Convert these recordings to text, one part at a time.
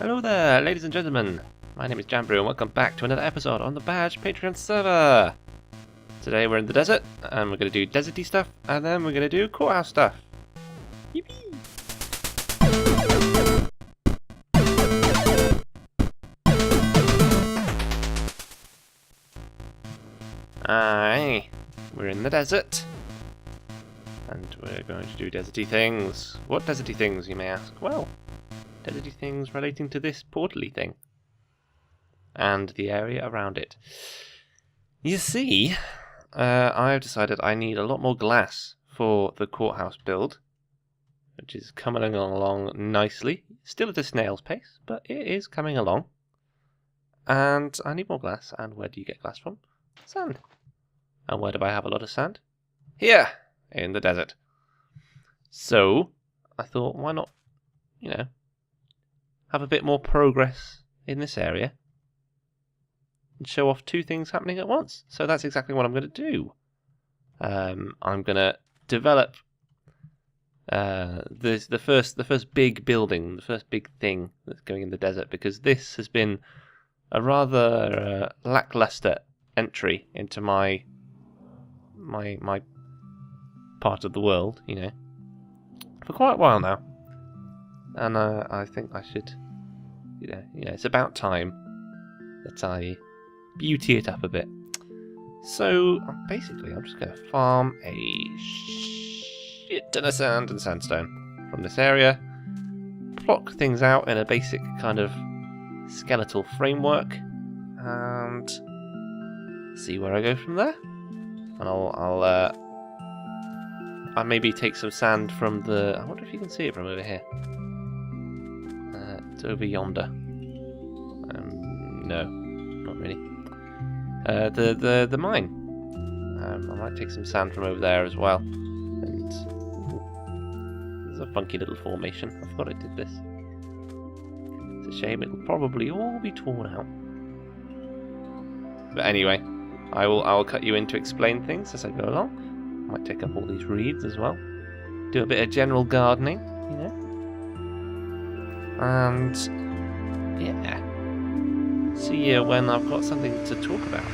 Hello there, ladies and gentlemen. My name is Jambrew and welcome back to another episode on the Badge Patreon server. Today we're in the desert and we're going to do deserty stuff and then we're going to do courthouse stuff. Yippee! Aye, we're in the desert. And we're going to do deserty things. What deserty things, you may ask? Well, deserty things relating to this portally thing. And the area around it. You see, I've decided I need a lot more glass for the courthouse build. Which is coming along nicely. Still at a snail's pace, but it is coming along. And I need more glass. And where do you get glass from? Sand. And where do I have a lot of sand? Here! In the desert. So, I thought, why not, have a bit more progress in this area and show off two things happening at once. So that's exactly what I'm going to do. I'm going to develop the first big building, the first big thing that's going in the desert, because this has been a rather lackluster entry into my part of the world, for quite a while now. And I think I should, it's about time that I beauty it up a bit. So, basically, I'm just going to farm a shit ton of sand and sandstone from this area, block things out in a basic kind of skeletal framework, and see where I go from there. And I'll maybe take some sand from the... I wonder if you can see it from over here. It's over yonder. No, not really. The mine. I might take some sand from over there as well. And there's a funky little formation. I forgot it did this. It's a shame. It'll probably all be torn out. But anyway, I'll cut you in to explain things as I go along. Might take up all these reeds as well. Do a bit of general gardening, And yeah, see you when I've got something to talk about.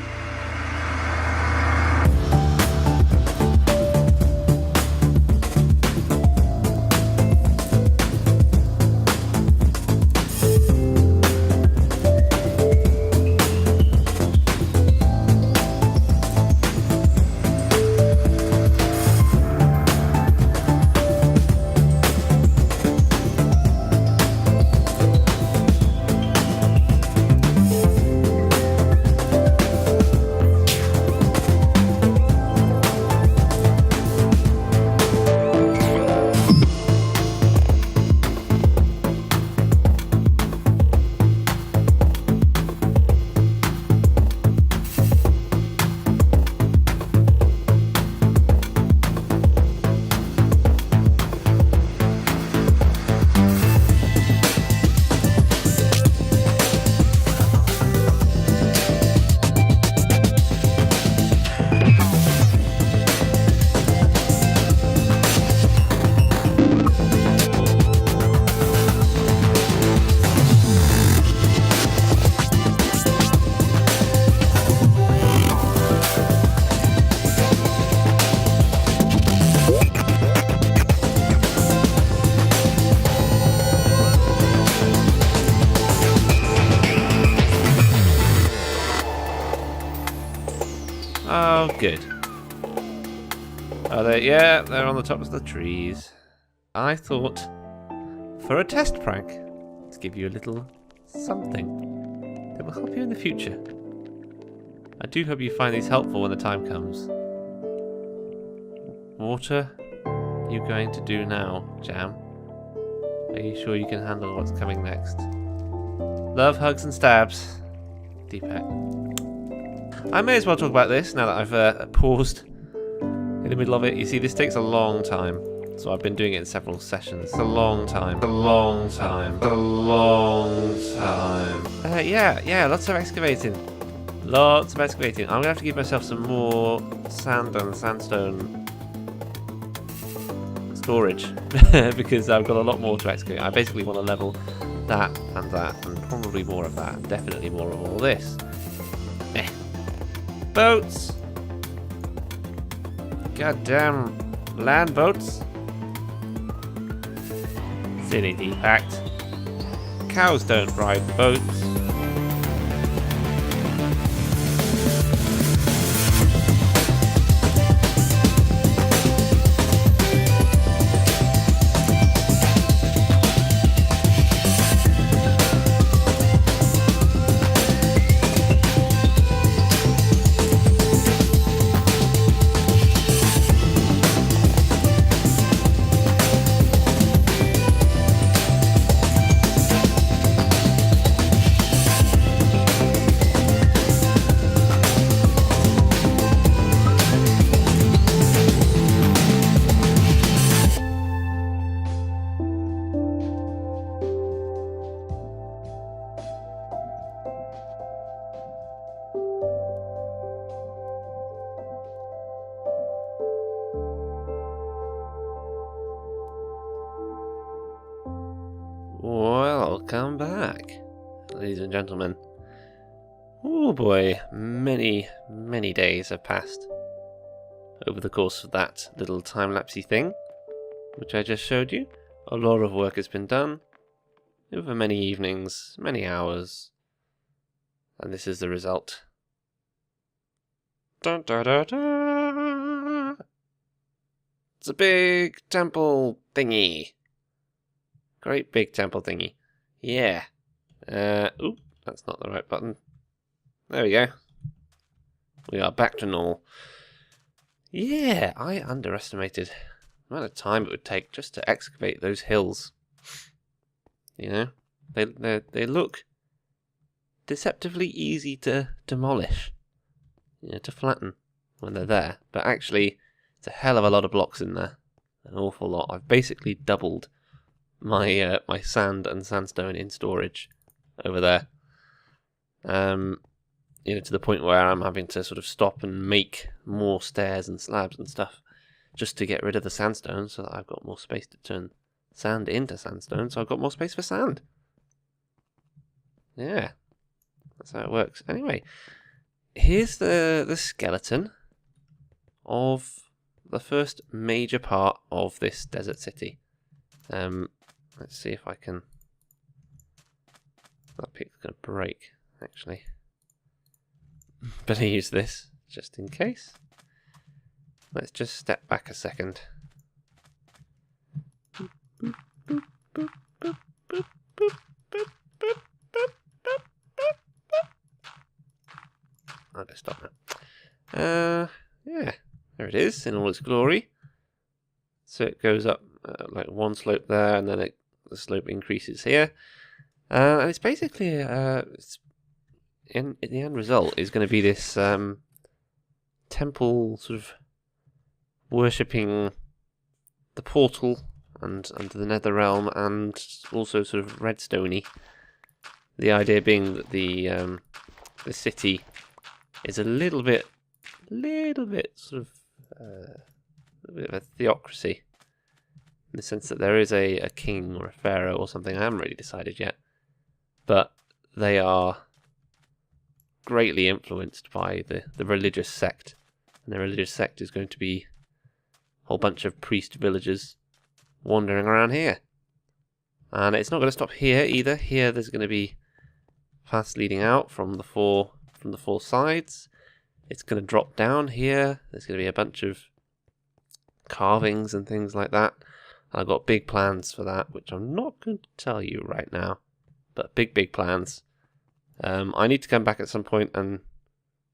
Oh, good. Are they? Yeah, they're on the tops of the trees. I thought, for a test prank, to give you a little something that will help you in the future. I do hope you find these helpful when the time comes. What are you going to do now, Jam? Are you sure you can handle what's coming next? Love, hugs, and stabs. Deepak. I may as well talk about this now that I've paused in the middle of it. You see, this takes a long time, so I've been doing it in several sessions. It's a long time. A long time. A long time. Yeah, lots of excavating. Lots of excavating. I'm going to have to give myself some more sand and sandstone storage because I've got a lot more to excavate. I basically want to level that, and probably more of that, and definitely more of all this. Boats! Goddamn land boats! Silly Deepact. Cows don't ride boats. Welcome back, ladies and gentlemen. Oh boy, many days have passed over the course of that little time-lapsey thing, which I just showed you. A lot of work has been done, over many evenings, many hours, and this is the result. Dun, dun, dun, dun. It's a big temple thingy. Great big temple thingy. Yeah. Oop, that's not the right button. There we go. We are back to normal. Yeah, I underestimated the amount of time it would take just to excavate those hills. You know, they look deceptively easy to demolish, you know, to flatten when they're there. But actually, it's a hell of a lot of blocks in there. An awful lot. I've basically doubled my my sand and sandstone in storage over there. You know, to the point where I'm having to sort of stop and make more stairs and slabs and stuff just to get rid of the sandstone, so that I've got more space to turn sand into sandstone, so I've got more space for sand. Yeah, that's how it works. Anyway, here's the skeleton of the first major part of this desert city. Let's see if I can... That pic's going to break, actually. Better use this, just in case. Let's just step back a second. I'll just stop now. Yeah, there it is in all its glory. So it goes up like one slope there, and then the slope increases here. And it's basically, it's in the end result is going to be this temple sort of worshipping the portal and the nether realm, and also sort of redstoney. The idea being that the city is a little bit sort of a bit of a theocracy, in the sense that there is a king or a pharaoh or something. I haven't really decided yet, but they are greatly influenced by the religious sect, and the religious sect is going to be a whole bunch of priest villagers wandering around here. And it's not going to stop here either. Here there's going to be paths leading out from the four sides. It's going to drop down here. There's going to be a bunch of carvings and things like that. And I've got big plans for that, which I'm not going to tell you right now, but big plans. I need to come back at some point and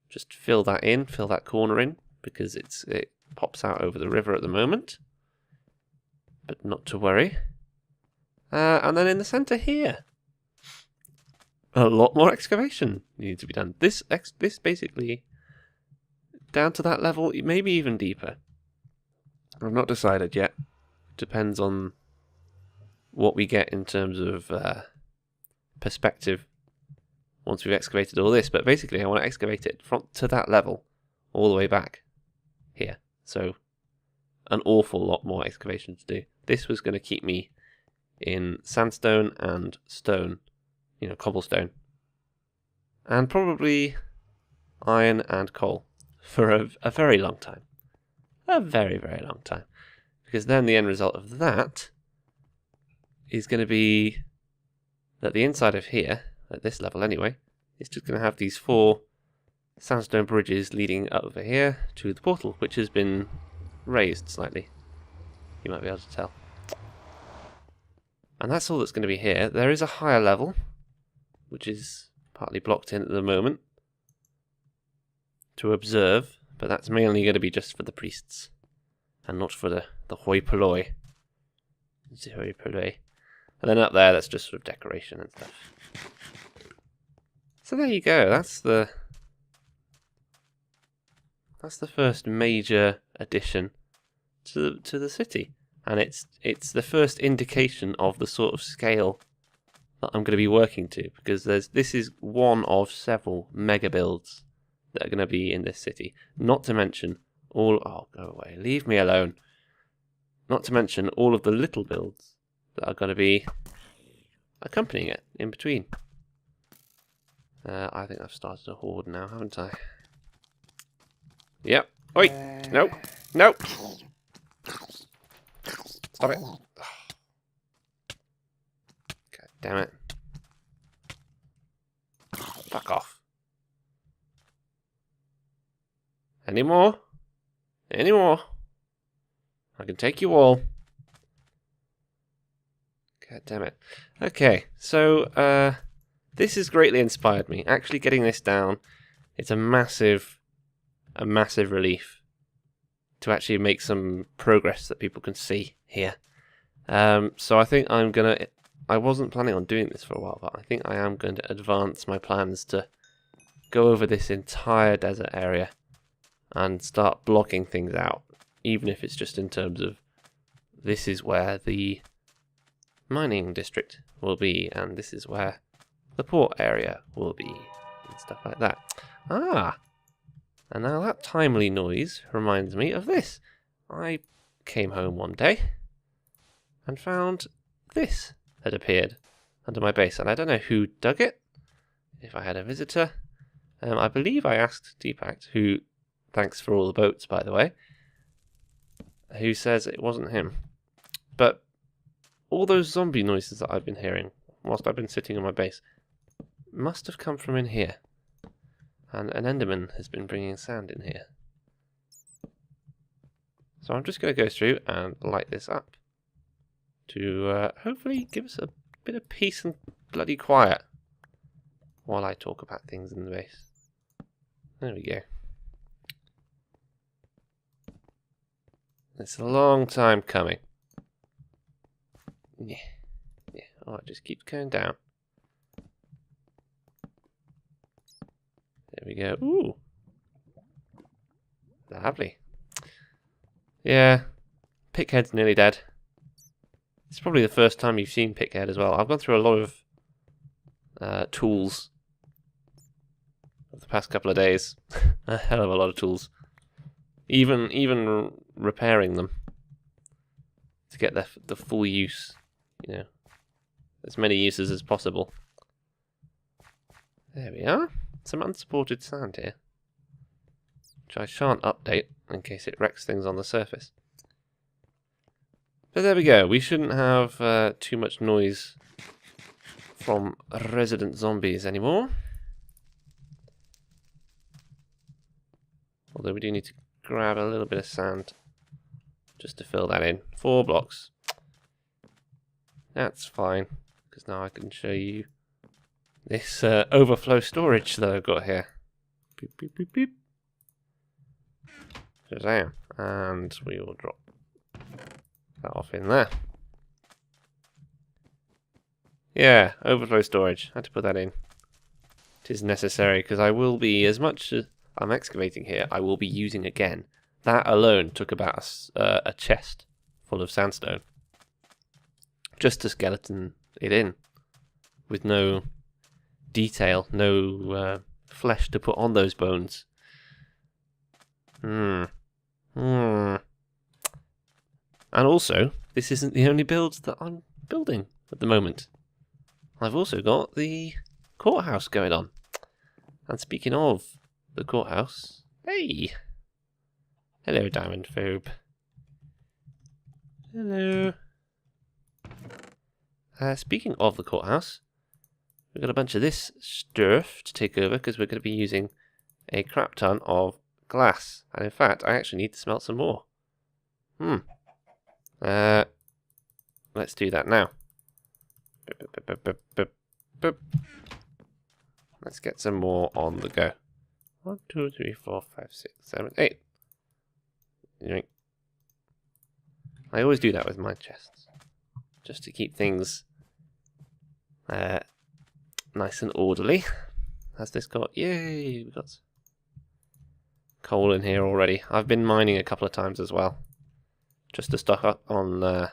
just fill that corner in, because it pops out over the river at the moment. But not to worry. And then in the centre here, a lot more excavation needs to be done. This basically, down to that level, maybe even deeper. I've not decided yet. Depends on what we get in terms of perspective once we've excavated all this. But basically, I want to excavate it to that level, all the way back here. So, an awful lot more excavation to do. This was going to keep me in sandstone and stone, cobblestone. And probably iron and coal for a very long time. A very, very long time. Because then the end result of that is going to be that the inside of here, at this level anyway, is just going to have these 4 sandstone bridges leading over here to the portal, which has been raised slightly. You might be able to tell. And that's all that's going to be here. There is a higher level, which is partly blocked in at the moment, to observe, but that's mainly going to be just for the priests, and not for the hoi polloi. The hoi polloi. And then up there, that's just sort of decoration and stuff. So there you go. That's the first major addition to the city, and it's the first indication of the sort of scale that I'm going to be working to, because this is one of several mega builds that are going to be in this city. Not to mention oh, go away, leave me alone. Not to mention all of the little builds that are going to be accompanying it in between. I think I've started a horde now, haven't I? Yep. Oi! Nope. Nope! Stop it. God damn it. Fuck off. Any more? Any more? I can take you all. God damn it. Okay, so this has greatly inspired me. Actually getting this down, it's a massive relief to actually make some progress that people can see here. So I think I wasn't planning on doing this for a while, but I think I am going to advance my plans to go over this entire desert area and start blocking things out, even if it's just in terms of this is where the mining district will be, and this is where the port area will be, and stuff like that. Ah! And now that timely noise reminds me of this. I came home one day and found this had appeared under my base, and I don't know who dug it, if I had a visitor. I believe I asked Deepak, who, thanks for all the boats by the way, who says it wasn't him. But all those zombie noises that I've been hearing whilst I've been sitting on my base must have come from in here. And an Enderman has been bringing sand in here. So I'm just going to go through and light this up to hopefully give us a bit of peace and bloody quiet while I talk about things in the base. There we go. It's a long time coming. Yeah. Oh, it just keeps going down. There we go. Ooh. Lovely. Yeah. Pickhead's nearly dead. It's probably the first time you've seen Pickhead as well. I've gone through a lot of tools of the past couple of days. A hell of a lot of tools. Even repairing them to get the full use, as many uses as possible. There we are. Some unsupported sand here, which I shan't update in case it wrecks things on the surface. But there we go. We shouldn't have too much noise from resident zombies anymore. Although we do need to grab a little bit of sand just to fill that in. 4 blocks. That's fine, because now I can show you this overflow storage that I've got here. Beep, beep, beep, beep. Shazam. And we will drop that off in there. Yeah, overflow storage. I had to put that in. It is necessary, because I will be, as much as I'm excavating here, I will be using again. That alone took about a chest full of sandstone. Just to skeleton it in. With no detail, no flesh to put on those bones. And also, this isn't the only build that I'm building at the moment. I've also got the courthouse going on. And speaking of the courthouse, hey! Hello, Diamond Phobe. Hello. Speaking of the courthouse, we've got a bunch of this stuff to take over because we're going to be using a crap ton of glass. And in fact, I actually need to smelt some more. Let's do that now. Let's get some more on the go. 1, 2, 3, 4, 5, 6, 7, 8. I always do that with my chests, just to keep things nice and orderly. Has this got... Yay! We've got coal in here already. I've been mining a couple of times as well, just to stock up on...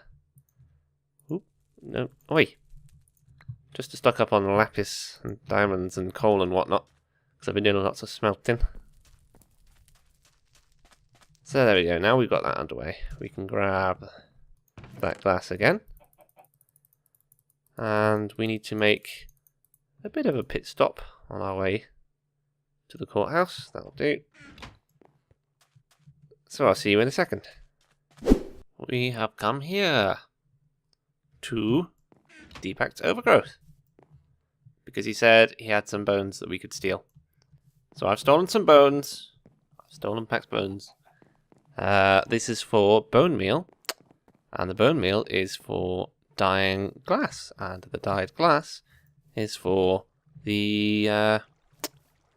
No, oi! Just to stock up on lapis and diamonds and coal and whatnot, because I've been doing lots of smelting. So there we go, now we've got that underway. We can grab that glass again. And we need to make a bit of a pit stop on our way to the courthouse. That'll do. So I'll see you in a second. We have come here to Deepak's Overgrowth, because he said he had some bones that we could steal. So I've stolen some bones. I've stolen Pack's bones. This is for bone meal, and the bone meal is for dyeing glass, and the dyed glass is for the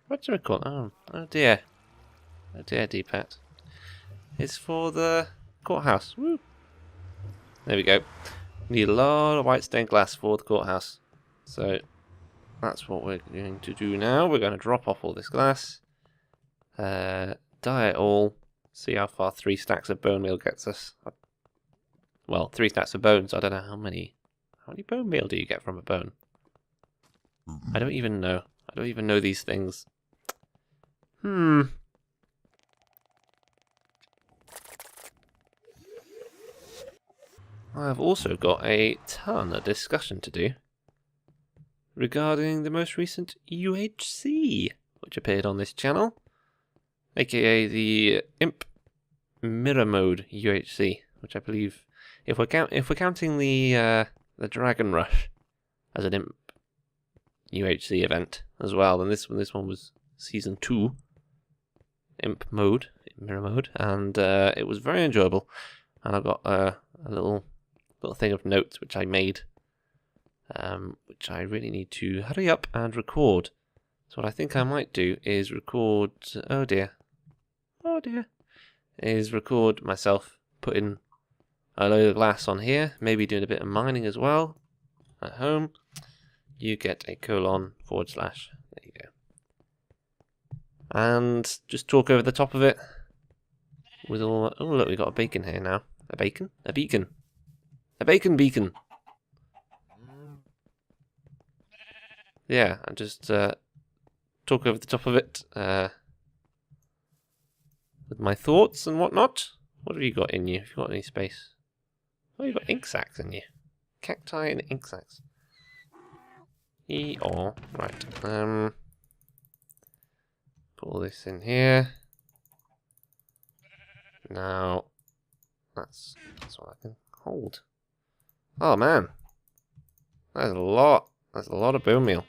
what do we call it? Oh dear, Deepak. It's for the courthouse. Woo! There we go. Need a lot of white stained glass for the courthouse. So that's what we're going to do now. We're going to drop off all this glass, dye it all, see how far 3 stacks of bone meal gets us. Well, 3 stacks of bones. I don't know how many bone meal do you get from a bone? I don't even know. I don't even know these things. I've also got a ton of discussion to do regarding the most recent UHC, which appeared on this channel, aka the Imp Mirror Mode UHC, which I believe, if we're counting the Dragon Rush as an Imp UHC event as well, then this one was Season 2 Imp Mode, Mirror Mode, and it was very enjoyable. And I've got a little thing of notes which I made, which I really need to hurry up and record. So what I think I might do is record... Oh dear. Is record myself putting a load of glass on here, maybe doing a bit of mining as well at home. You get a : /. There you go. And just talk over the top of it with all... Oh look, we got a bacon here now. A bacon? A beacon. A bacon beacon. Yeah, and just talk over the top of it with my thoughts and whatnot. What have you got in you? Have you got any space? Oh, you've got ink sacs in you. Cacti and ink sacs. Right. Put all this in here. Now, that's what I can hold. Oh man, that's a lot. That's a lot of bone meal.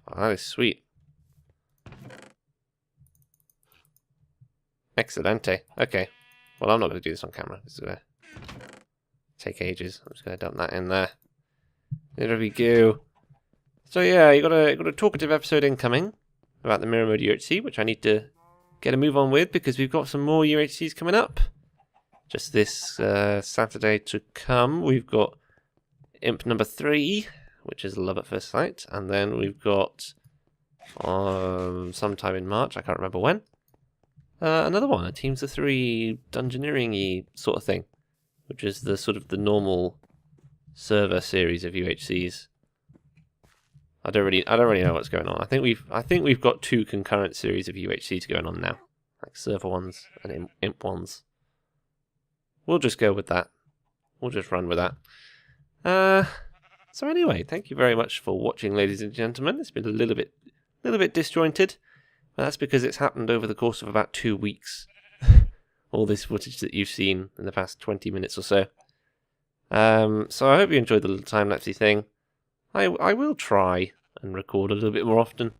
Oh, that is sweet. Excelente. Okay. Well, I'm not going to do this on camera. This is going to take ages. I'm just going to dump that in there. There we go. So yeah, you got a talkative episode incoming about the Mirror Mode UHC, which I need to get a move on with because we've got some more UHCs coming up. Just this Saturday to come, we've got Imp number 3, which is Love at First Sight, and then we've got sometime in March, I can't remember when, another one, a Teams of 3 dungeoneering-y sort of thing, which is the sort of the normal server series of UHCs. I don't really know what's going on. I think we've got 2 concurrent series of UHCs going on now, like server ones and Imp ones. We'll just go with that. We'll just run with that. So anyway, thank you very much for watching, ladies and gentlemen. It's been a little bit disjointed, but that's because it's happened over the course of about 2 weeks. All this footage that you've seen in the past 20 minutes or so. So I hope you enjoyed the little time-lapsey thing. I will try and record a little bit more often.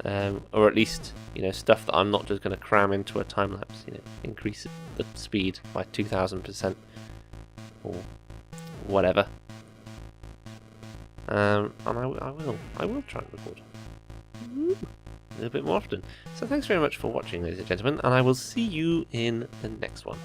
Or at least, stuff that I'm not just going to cram into a time-lapse, increase the speed by 2000% or whatever. And I will try and record a little bit more often. So thanks very much for watching, ladies and gentlemen, and I will see you in the next one.